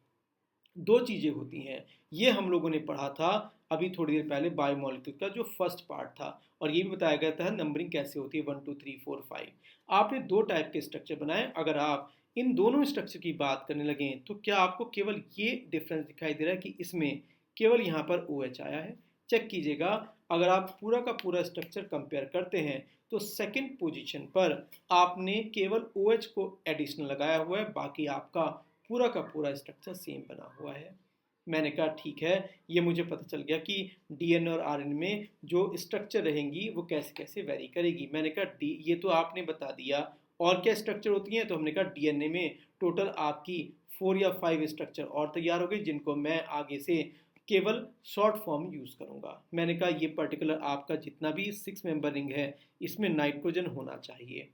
दो चीज़ें होती हैं। ये हम लोगों ने पढ़ा था अभी थोड़ी देर पहले बायोमोलिक्यूल का जो फर्स्ट पार्ट था, और ये भी बताया गया था नंबरिंग कैसे होती है 1 2 3 4 5। आपने दो टाइप के स्ट्रक्चर बनाए, अगर आप इन दोनों स्ट्रक्चर की बात करने लगे तो क्या आपको केवल ये डिफरेंस दिखाई दे रहा है कि इसमें केवल यहाँ पर ओ OH आया है? चेक कीजिएगा, अगर आप पूरा का पूरा स्ट्रक्चर कंपेयर करते हैं तो सेकंड पोजीशन पर आपने केवल ओ OH को एडिशनल लगाया हुआ है, बाकी आपका पूरा का पूरा स्ट्रक्चर सेम बना हुआ है। मैंने कहा ठीक है, ये मुझे पता चल गया कि डीएनए और आरएनए में जो स्ट्रक्चर रहेंगी वो कैसे कैसे वेरी करेगी। मैंने कहा डी ये तो आपने बता दिया, और क्या स्ट्रक्चर होती हैं? तो हमने कहा डीएनए में टोटल आपकी 4 या 5 स्ट्रक्चर और तैयार हो गए जिनको मैं आगे से केवल शॉर्ट फॉर्म यूज़ करूँगा। मैंने कहा ये पर्टिकुलर आपका जितना भी 6 मेंबर रिंग है इसमें नाइट्रोजन होना चाहिए।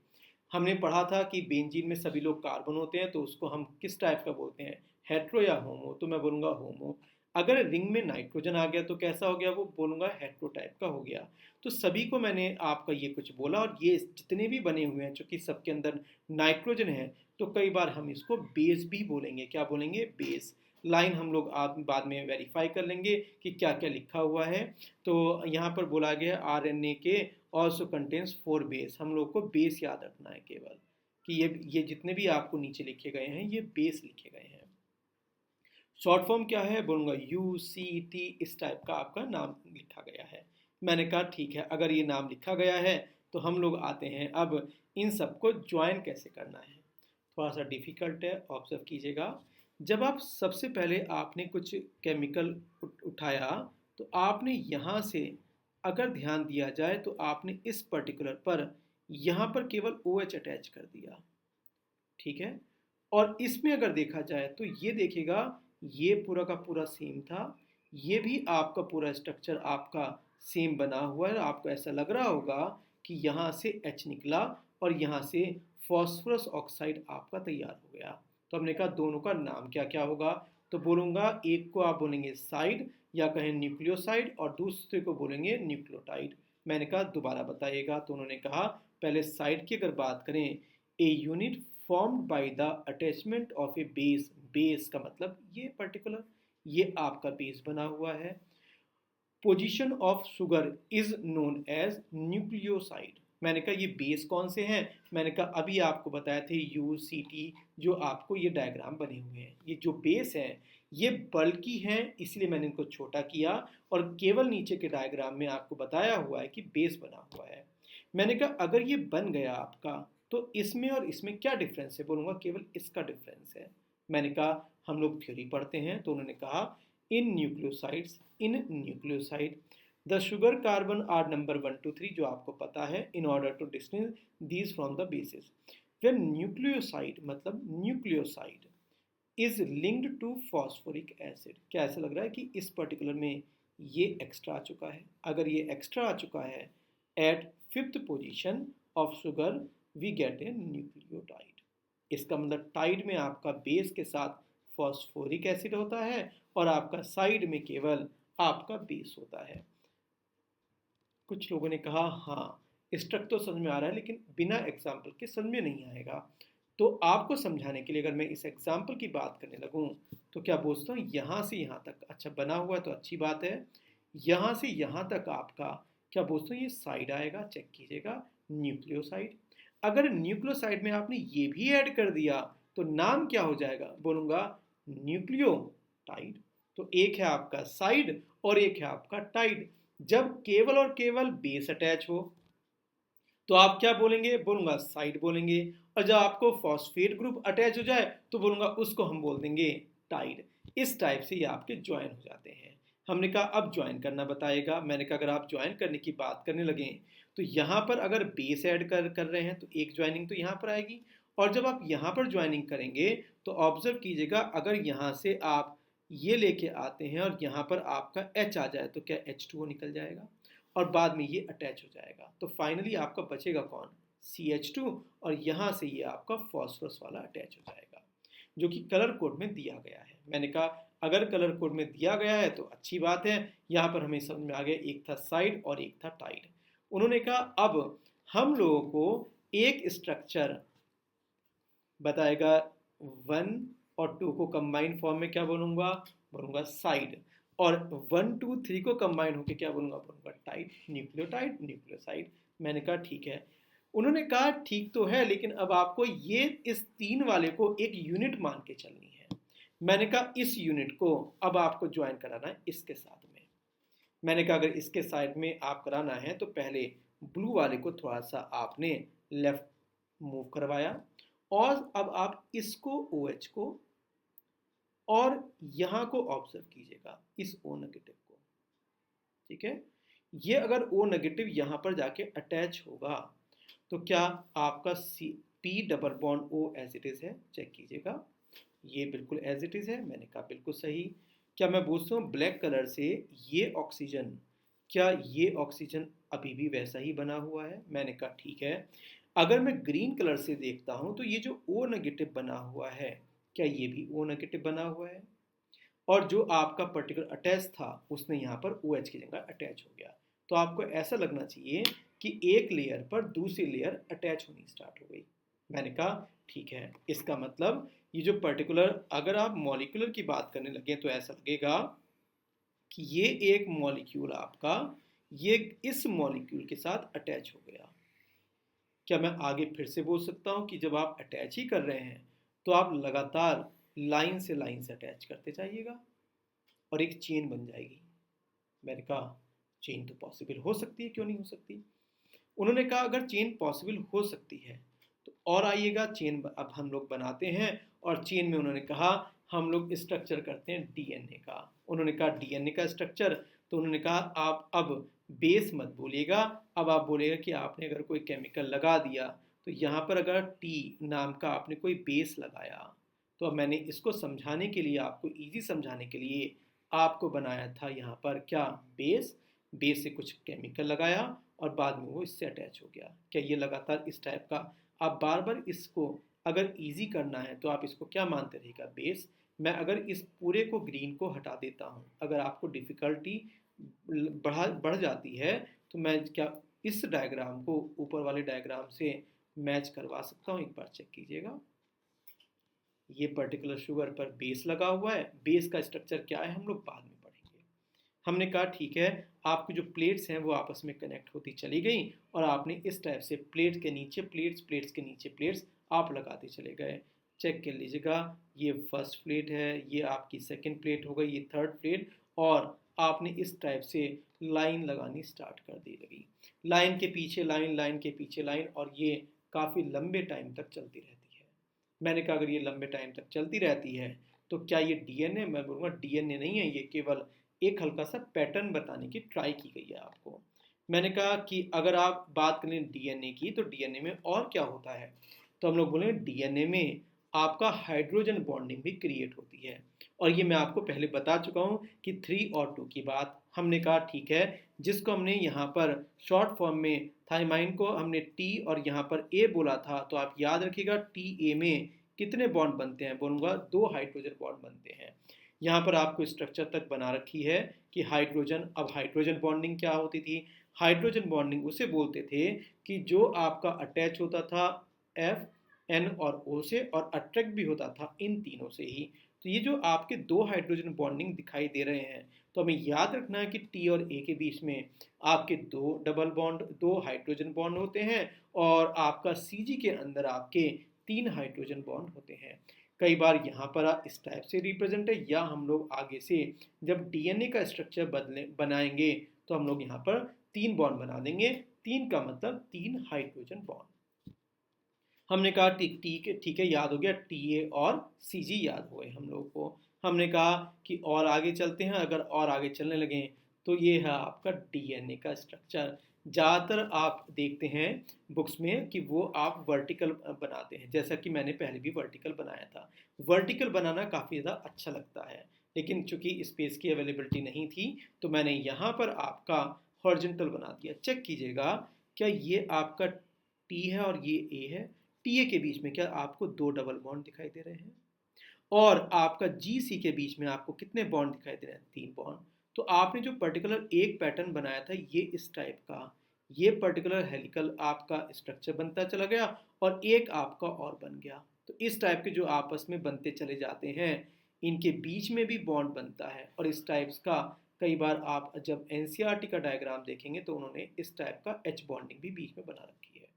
हमने पढ़ा था कि बेंजीन में सभी लोग कार्बन होते हैं, तो उसको हम किस टाइप का बोलते हैं, हेट्रो या होमो? तो मैं बोलूँगा होमो। अगर रिंग में नाइट्रोजन आ गया तो कैसा हो गया? वो बोलूँगा हेट्रो टाइप का हो गया। तो सभी को मैंने आपका ये कुछ बोला, और ये जितने भी बने हुए हैं चूँकि सबके अंदर नाइट्रोजन है तो कई बार हम इसको बेस भी बोलेंगे। क्या बोलेंगे? बेस। लाइन हम लोग आप बाद में वेरीफाई कर लेंगे कि क्या क्या लिखा हुआ है। तो यहाँ पर बोला गया आरएनए के ऑल्सो कंटेन्स 4 बेस। हम लोग को बेस याद रखना है केवल, कि ये जितने भी आपको नीचे लिखे गए हैं ये बेस लिखे गए हैं। शॉर्ट फॉर्म क्या है? बोलूँगा UCT, इस टाइप का आपका नाम लिखा गया है। मैंने कहा ठीक है, अगर ये नाम लिखा गया है तो हम लोग आते हैं अब इन सबको ज्वाइन कैसे करना है। थोड़ा सा डिफ़िकल्ट है, ऑब्जर्व कीजिएगा। जब आप सबसे पहले आपने कुछ केमिकल उठाया तो आपने यहाँ से अगर ध्यान दिया जाए तो आपने इस पर्टिकुलर पर यहाँ पर केवल OH अटैच कर दिया, ठीक है। और इसमें अगर देखा जाए तो ये देखिएगा ये पूरा का पूरा सेम था, ये भी आपका पूरा स्ट्रक्चर आपका सेम बना हुआ है। आपको ऐसा लग रहा होगा कि यहाँ से H निकला और यहाँ से फॉस्फोरस ऑक्साइड आपका तैयार हो गया। तो हमने कहा दोनों का नाम क्या क्या होगा? तो बोलूँगा एक को आप बोलेंगे साइड या कहें न्यूक्लियोसाइड, और दूसरे को बोलेंगे न्यूक्लियोटाइड। मैंने कहा दोबारा बताइएगा, तो उन्होंने कहा पहले साइड की अगर बात करें, a unit formed by the attachment of a base. Base का मतलब ये पर्टिकुलर ये आपका बेस बना हुआ है। Position of sugar is known as nucleoside. मैंने कहा ये बेस कौन से हैं? मैंने कहा अभी आपको बताए थे UCT, जो आपको ये डायग्राम बने हुए हैं। ये जो बेस हैं ये बल्कि हैं, इसलिए मैंने इनको छोटा किया और केवल नीचे के डायग्राम में आपको बताया हुआ है कि बेस बना हुआ है। मैंने कहा अगर ये बन गया आपका तो इसमें और इसमें क्या डिफरेंस है? बोलूँगा केवल इसका डिफरेंस है। मैंने कहा हम लोग थ्योरी पढ़ते हैं, तो उन्होंने कहा in nucleoside the sugar carbon are number 1 2 3, जो आपको पता है, in order to distinguish these from the bases. When nucleoside मतलब nucleoside is linked to phosphoric acid. क्या ऐसा लग रहा है कि इस पर्टिकुलर में ये एक्स्ट्रा आ चुका है? अगर ये एक्स्ट्रा आ चुका है at 5th position of sugar we get a nucleotide. इसका मतलब टाइड में आपका बेस के साथ फॉस्फोरिक एसिड होता है और आपका साइड में केवल आपका बेस होता है। कुछ लोगों ने कहा हाँ स्ट्रक्चर तो समझ में आ रहा है लेकिन बिना एग्जाम्पल के समझ में नहीं आएगा। तो आपको समझाने के लिए अगर मैं इस एग्जाम्पल की बात करने लगूँ तो क्या बोलता हूँ, यहाँ से यहाँ तक अच्छा बना हुआ है तो अच्छी बात है। यहाँ से यहाँ तक आपका क्या बोलता हूँ, ये साइड आएगा, चेक कीजिएगा, न्यूक्लियोसाइड। अगर न्यूक्लियोसाइड में आपने ये भी ऐड कर दिया तो नाम क्या हो जाएगा, बोलूँगा न्यूक्लियोटाइड। तो एक है आपका साइड और एक है आपका टाइड। जब केवल और केवल बेस अटैच हो तो आप क्या बोलेंगे, बोलूंगा साइड बोलेंगे। और जब आपको फॉस्फेट ग्रुप अटैच हो जाए तो बोलूंगा उसको हम बोल देंगे टाइड। इस टाइप से ये आपके ज्वाइन हो जाते हैं। हमने कहा अब ज्वाइन करना बताएगा। मैंने कहा अगर आप ज्वाइन करने की बात करने लगे तो यहाँ पर अगर बेस ऐड कर रहे हैं तो एक ज्वाइनिंग तो यहाँ पर आएगी। और जब आप यहाँ पर ज्वाइनिंग करेंगे तो ऑब्जर्व कीजिएगा, अगर यहाँ से आप ये लेके आते हैं और यहाँ पर आपका H आ जाए तो क्या H2O निकल जाएगा और बाद में ये अटैच हो जाएगा। तो फाइनली आपका बचेगा कौन, CH2, और यहाँ से ये आपका फॉस्फोरस वाला अटैच हो जाएगा, जो कि कलर कोड में दिया गया है। मैंने कहा अगर कलर कोड में दिया गया है तो अच्छी बात है। यहाँ पर हमें समझ में आ गया, एक था साइड और एक था टाइड। उन्होंने कहा अब हम लोगों को एक स्ट्रक्चर बताएगा, 1 और 2 को कंबाइंड फॉर्म में क्या बोलूँगा, बोलूँगा साइड। और 1 2 3 को कंबाइंड होकर क्या बोलूँगा, बोलूँगा टाइड, न्यूक्लियोटाइड, न्यूक्लियोसाइड। मैंने कहा ठीक है। उन्होंने कहा ठीक तो है, लेकिन अब आपको ये इस 3 वाले को एक यूनिट मान के चलनी है। मैंने कहा इस यूनिट को अब आपको ज्वाइन कराना है इसके साथ में। मैंने कहा अगर इसके साइड में आप कराना है तो पहले ब्लू वाले को थोड़ा सा आपने लेफ्ट मूव करवाया और अब आप इसको OH को और यहाँ को ऑब्जर्व कीजिएगा, इस O नेगेटिव को। ठीक है, ये अगर O नेगेटिव यहाँ पर जाके अटैच होगा तो क्या आपका P double bond O as it is है, चेक कीजिएगा, ये बिल्कुल एज इट इज है। मैंने कहा बिल्कुल सही। क्या मैं पूछता हूँ ब्लैक कलर से ये ऑक्सीजन, क्या ये ऑक्सीजन अभी भी वैसा ही बना हुआ है? मैंने कहा ठीक है। अगर मैं ग्रीन कलर से देखता हूँ तो ये जो O नेगेटिव बना हुआ है, क्या ये भी O नेगेटिव बना हुआ है? और जो आपका पर्टिकुलर अटैच था उसने यहाँ पर OH की जगह अटैच हो गया। तो आपको ऐसा लगना चाहिए कि एक लेयर पर दूसरी लेयर अटैच होनी स्टार्ट हो गई। मैंने कहा ठीक है, इसका मतलब ये जो पर्टिकुलर, अगर आप मॉलिक्यूलर की बात करने लगे तो ऐसा लगेगा कि ये एक मॉलिक्यूल आपका ये इस मॉलिक्यूल के साथ अटैच हो गया। क्या मैं आगे फिर से बोल सकता हूँ कि जब आप अटैच ही कर रहे हैं तो आप लगातार लाइन से अटैच करते जाइएगा और एक चेन बन जाएगी। मैंने कहा चेन तो पॉसिबल हो सकती है, क्यों नहीं हो सकती? उन्होंने कहा अगर चेन पॉसिबल हो सकती है तो और आइएगा, चेन अब हम लोग बनाते हैं। और चेन में उन्होंने कहा हम लोग स्ट्रक्चर करते हैं DNA का। उन्होंने कहा DNA का स्ट्रक्चर, तो उन्होंने कहा आप अब बेस मत बोलिएगा, अब आप बोलिएगा कि आपने अगर कोई केमिकल लगा दिया तो यहाँ पर अगर T नाम का आपने कोई बेस लगाया, तो अब मैंने इसको समझाने के लिए, आपको इजी समझाने के लिए आपको बनाया था यहाँ पर क्या, बेस। बेस से कुछ केमिकल लगाया और बाद में वो इससे अटैच हो गया। क्या ये लगातार इस टाइप का, आप बार बार इसको अगर इजी करना है तो आप इसको क्या मानते रहेगा, बेस। मैं अगर इस पूरे को ग्रीन को हटा देता हूँ, अगर आपको डिफ़िकल्टी बढ़ जाती है तो मैं क्या इस डायग्राम को ऊपर वाले डायग्राम से मैच करवा सकता हूँ। एक बार चेक कीजिएगा, ये पर्टिकुलर शुगर पर बेस लगा हुआ है। बेस का स्ट्रक्चर क्या है हम लोग बाद में पढ़ेंगे। हमने कहा ठीक है, आपकी जो प्लेट्स हैं वो आपस में कनेक्ट होती चली गई और आपने इस टाइप से प्लेट के नीचे प्लेट्स, प्लेट्स के नीचे प्लेट्स आप लगाते चले गए। चेक कर लीजिएगा, ये फर्स्ट प्लेट है, ये आपकी सेकंड प्लेट हो गई, ये थर्ड प्लेट, और आपने इस टाइप से लाइन लगानी स्टार्ट कर दी लगी। लाइन के पीछे लाइन, लाइन के पीछे लाइन, और ये काफ़ी लंबे टाइम तक चलती रहती है। मैंने कहा अगर ये लंबे टाइम तक चलती रहती है तो क्या ये DNA, मैं बोलूँगा DNA नहीं है, ये केवल एक हल्का सा पैटर्न बताने की ट्राई की गई है आपको। मैंने कहा कि अगर आप बात करें DNA की तो DNA में और क्या होता है, तो हम लोग बोलेंगे DNA में आपका हाइड्रोजन बॉन्डिंग भी क्रिएट होती है। और ये मैं आपको पहले बता चुका हूँ कि 3 और 2 की बात। हमने कहा ठीक है, जिसको हमने यहाँ पर शॉर्ट फॉर्म में थाइमाइन को हमने T और यहाँ पर A बोला था, तो आप याद रखिएगा TA में कितने बॉन्ड बनते हैं, बोलूँगा 2 हाइड्रोजन बॉन्ड बनते हैं। यहाँ पर आपको स्ट्रक्चर तक बना रखी है कि हाइड्रोजन, अब हाइड्रोजन बॉन्डिंग क्या होती थी, हाइड्रोजन बॉन्डिंग उसे बोलते थे कि जो आपका अटैच होता था F N और O से, और अट्रैक्ट भी होता था इन तीनों से ही। तो ये जो आपके दो हाइड्रोजन बॉन्डिंग दिखाई दे रहे हैं, तो हमें याद रखना है कि T और A के बीच में आपके दो डबल बॉन्ड, दो हाइड्रोजन बॉन्ड होते हैं, और आपका Cg के अंदर आपके 3 हाइड्रोजन बॉन्ड होते हैं। कई बार यहाँ पर इस टाइप से रिप्रेजेंट है, या हम लोग आगे से जब डीएनए का स्ट्रक्चर बनाएंगे तो हम लोग यहाँ पर 3 बॉन्ड बना देंगे। 3 का मतलब 3 हाइड्रोजन बॉन्ड। हमने कहा ठीक है, याद हो गया, टी ए और सी जी याद हुए हम लोगों को। हमने कहा कि और आगे चलते हैं, अगर और आगे चलने लगे तो ये है आपका डीएनए का स्ट्रक्चर। ज़्यादातर आप देखते हैं बुक्स में कि वो आप वर्टिकल बनाते हैं, जैसा कि मैंने पहले भी वर्टिकल बनाया था। वर्टिकल बनाना काफ़ी ज़्यादा अच्छा लगता है, लेकिन चूंकि स्पेस की अवेलेबिलिटी नहीं थी तो मैंने यहाँ पर आपका हॉरिजॉन्टल बना दिया। चेक कीजिएगा, क्या ये आपका टी है और ये ए है, टी ए के बीच में क्या आपको दो डबल बॉन्ड दिखाई दे रहे हैं, और आपका जी सी के बीच में आपको कितने बॉन्ड दिखाई दे रहे हैं, 3 बॉन्ड। तो आपने जो पर्टिकुलर एक पैटर्न बनाया था ये इस टाइप का, ये पर्टिकुलर हेलिकल आपका स्ट्रक्चर बनता चला गया, और एक आपका और बन गया। तो इस टाइप के जो आपस में बनते चले जाते हैं, इनके बीच में भी बॉन्ड बनता है। और इस टाइप्स का कई बार आप जब एनसीईआरटी का डायग्राम देखेंगे तो उन्होंने इस टाइप का एच बॉन्डिंग भी बीच में बना रखी है।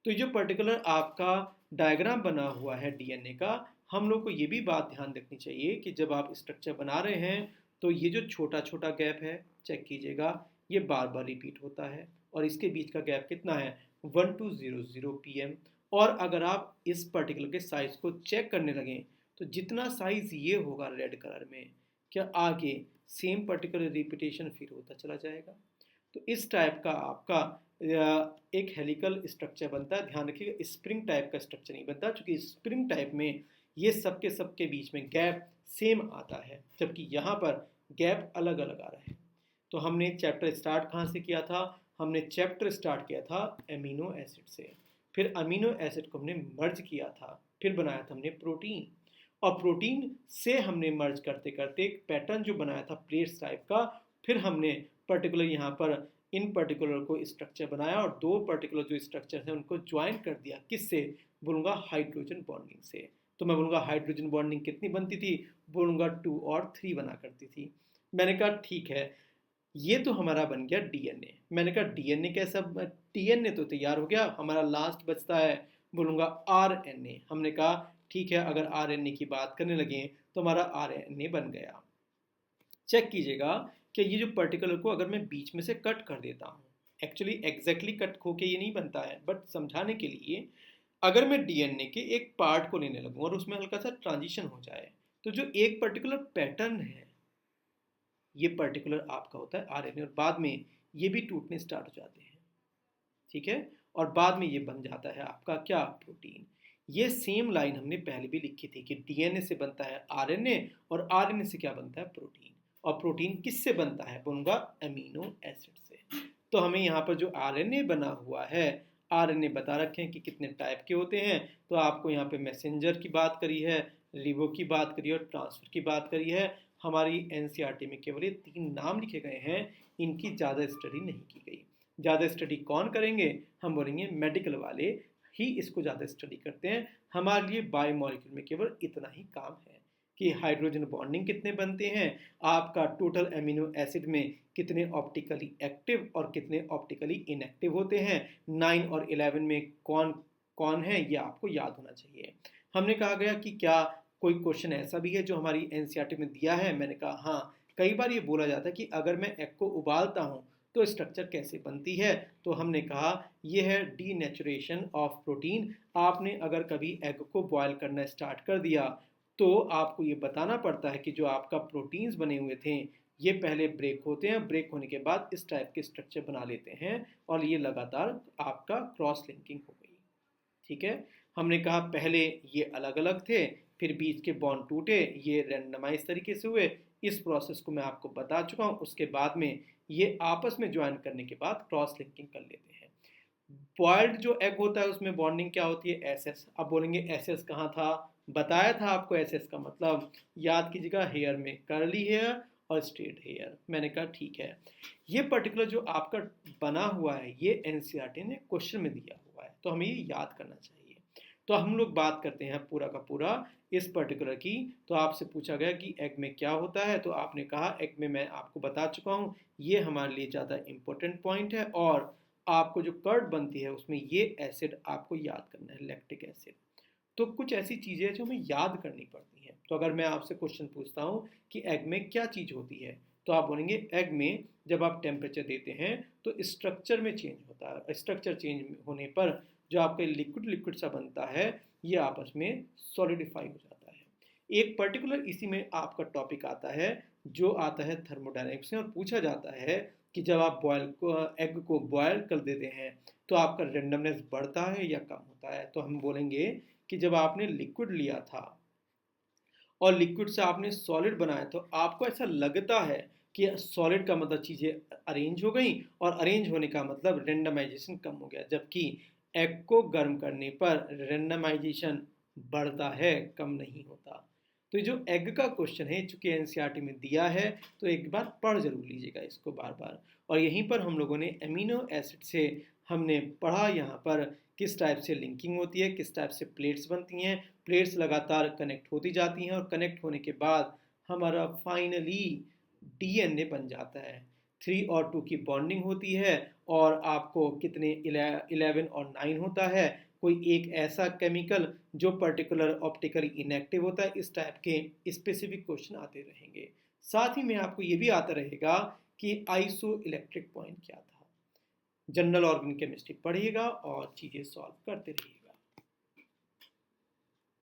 तो ये जो पर्टिकुलर आपका डायग्राम बना हुआ है डीएनए का, हम लोग को ये भी बात ध्यान रखनी चाहिए कि जब आप स्ट्रक्चर बना रहे हैं तो ये जो छोटा छोटा गैप है, चेक कीजिएगा, ये बार बार रिपीट होता है, और इसके बीच का गैप कितना है, 1200 pm। और अगर आप इस पर्टिकुलर के साइज को चेक करने लगें तो जितना साइज ये होगा रेड कलर में, क्या आगे सेम पर्टिकुलर रिपीटेशन फिर होता चला जाएगा। तो इस टाइप का आपका एक हेलिकल स्ट्रक्चर बनता है। ध्यान रखिएगा, स्प्रिंग टाइप का स्ट्रक्चर नहीं बनता, क्योंकि स्प्रिंग टाइप में ये सबके बीच में गैप सेम आता है, जबकि यहाँ पर गैप अलग अलग आ रहा है। तो हमने चैप्टर स्टार्ट कहाँ से किया था, हमने चैप्टर स्टार्ट किया था एमिनो एसिड से, फिर अमीनो एसिड को हमने मर्ज किया था, फिर बनाया था हमने प्रोटीन, और प्रोटीन से हमने मर्ज करते करते एक पैटर्न जो बनाया था प्लेट्स टाइप का, फिर हमने पर्टिकुलर यहाँ पर इन पर्टिकुलर को स्ट्रक्चर बनाया, और दो पर्टिकुलर जो स्ट्रक्चर हैं उनको ज्वाइन कर दिया, किससे, बोलूँगा हाइड्रोजन बॉन्डिंग से। तो मैं बोलूँगा हाइड्रोजन बॉन्डिंग कितनी बनती थी, बोलूँगा 2 और 3 बना करती थी। मैंने कहा ठीक है, ये तो हमारा बन गया डीएनए। मैंने कहा डीएनए कैसा, डीएनए तो तैयार हो गया, हमारा लास्ट बचता है, बोलूँगा आरएनए। हमने कहा ठीक है, अगर आरएनए की बात करने लगे तो हमारा आरएनए बन गया। चेक कीजिएगा कि ये जो पर्टिकुलर को अगर मैं बीच में से कट कर देता हूँ, एक्चुअली एग्जैक्टली कट होके ये नहीं बनता है, बट समझाने के लिए अगर मैं डीएनए के एक पार्ट को लेने लगूँ और उसमें हल्का सा ट्रांजिशन हो जाए, तो जो एक पर्टिकुलर पैटर्न है, ये पर्टिकुलर आपका होता है आरएनए, और बाद में ये भी टूटने स्टार्ट हो जाते हैं, ठीक है, और बाद में ये बन जाता है आपका क्या, प्रोटीन। ये सेम लाइन हमने पहले भी लिखी थी कि डीएनए से बनता है आरएनए, और आरएनए से क्या बनता है, प्रोटीन। और प्रोटीन किससे बनता है, बोलूँगा अमीनो एसिड से। तो हमें यहाँ पर जो आरएनए बना हुआ है, आरएनए बता रखे हैं कि कितने टाइप के होते हैं। तो आपको यहाँ पे मैसेंजर की बात करी है, रिबो की बात करी है, और ट्रांसफर की बात करी है। हमारी एनसीईआरटी में केवल ये 3 नाम लिखे गए हैं, इनकी ज़्यादा स्टडी नहीं की गई। ज़्यादा स्टडी कौन करेंगे, हम बोलेंगे मेडिकल वाले ही इसको ज़्यादा स्टडी करते हैं। हमारे लिए बायोमोलिक्यूल में केवल इतना ही काम है कि हाइड्रोजन बॉन्डिंग कितने बनते हैं, आपका टोटल एमिनो एसिड में कितने ऑप्टिकली एक्टिव और कितने ऑप्टिकली इनएक्टिव होते हैं, 9 और 11 में कौन कौन है, ये आपको याद होना चाहिए। हमने कहा गया कि क्या कोई क्वेश्चन ऐसा भी है जो हमारी एनसीईआरटी में दिया है, मैंने कहा हाँ। कई बार ये बोला जाता है कि अगर मैं एग को उबालता हूँ तो स्ट्रक्चर कैसे बनती है, तो हमने कहा ये है डीनेचुरेशन ऑफ प्रोटीन। आपने अगर कभी एग को बॉयल करना स्टार्ट कर दिया तो आपको ये बताना पड़ता है कि जो आपका प्रोटीन्स बने हुए थे ये पहले ब्रेक होते हैं, ब्रेक होने के बाद इस टाइप के स्ट्रक्चर बना लेते हैं, और ये लगातार आपका क्रॉस लिंकिंग हो गई, ठीक है। हमने कहा पहले ये अलग अलग थे, फिर बीच के बॉन्ड टूटे, ये रैंडमाइज तरीके से हुए, इस प्रोसेस को मैं आपको बता चुका हूँ। उसके बाद में ये आपस में ज्वाइन करने के बाद क्रॉस लिंकिंग कर लेते हैं। बॉयल्ड जो एग होता है उसमें बॉन्डिंग क्या होती है, एसएस। अब बोलेंगे एसएस कहाँ था, बताया था आपको एसएस का मतलब, याद कीजिएगा, हेयर में कर्ली हेयर और स्ट्रेट हेयर। मैंने कहा ठीक है, ये पर्टिकुलर जो आपका बना हुआ है ये एनसीईआरटी ने क्वेश्चन में दिया हुआ है, तो हमें ये याद करना चाहिए। तो हम लोग बात करते हैं पूरा का पूरा इस पर्टिकुलर की। तो आपसे पूछा गया कि एग में क्या होता है, तो आपने कहा एग में मैं आपको बता चुका हूँ, ये हमारे लिए ज़्यादा इंपॉर्टेंट पॉइंट है। और आपको जो कर्ड बनती है उसमें ये एसिड आपको याद करना है, लैक्टिक एसिड। तो कुछ ऐसी चीज़ें हैं जो हमें याद करनी पड़ती हैं। तो अगर मैं आपसे क्वेश्चन पूछता हूँ कि एग में क्या चीज़ होती है, तो आप बोलेंगे एग में जब आप टेम्परेचर देते हैं तो स्ट्रक्चर में चेंज होता है। स्ट्रक्चर चेंज होने पर जो आपका लिक्विड लिक्विड सा बनता है ये आपस में सॉलिडिफाई हो जाता है। एक पर्टिकुलर इसी में आपका टॉपिक आता है जो आता है थर्मोडायनेमिक्स में, और पूछा जाता है कि जब आप एग को बॉयल कर देते हैं तो आपका रेंडमनेस बढ़ता है या कम होता है। तो हम बोलेंगे कि जब आपने लिक्विड लिया था और लिक्विड से आपने सॉलिड बनाया तो आपको ऐसा लगता है कि सॉलिड का मतलब चीज़ें अरेंज हो गई, और अरेंज होने का मतलब रेंडमाइजेशन कम हो गया, जबकि एग को गर्म करने पर रेंडमाइजेशन बढ़ता है, कम नहीं होता। तो ये जो एग का क्वेश्चन है, चूंकि एनसीईआरटी में दिया है, तो एक बार पढ़ जरूर लीजिएगा इसको बार बार। और यहीं पर हम लोगों ने एमिनो एसिड से हमने पढ़ा यहाँ पर किस टाइप से लिंकिंग होती है, किस टाइप से प्लेट्स बनती हैं, प्लेट्स लगातार कनेक्ट होती जाती हैं, और कनेक्ट होने के बाद हमारा फाइनली डीएनए बन जाता है। 3 और 2 की बॉन्डिंग होती है, और आपको कितने 11 और 9 होता है, कोई एक ऐसा केमिकल जो पर्टिकुलर ऑप्टिकली इनएक्टिव होता है। इस टाइप के स्पेसिफिक क्वेश्चन आते रहेंगे। साथ ही में आपको ये भी आता रहेगा कि आइसो इलेक्ट्रिक पॉइंट क्या था। जनरल ऑर्गेनिक केमिस्ट्री पढ़िएगा और चीज़ें सॉल्व करते रहिएगा।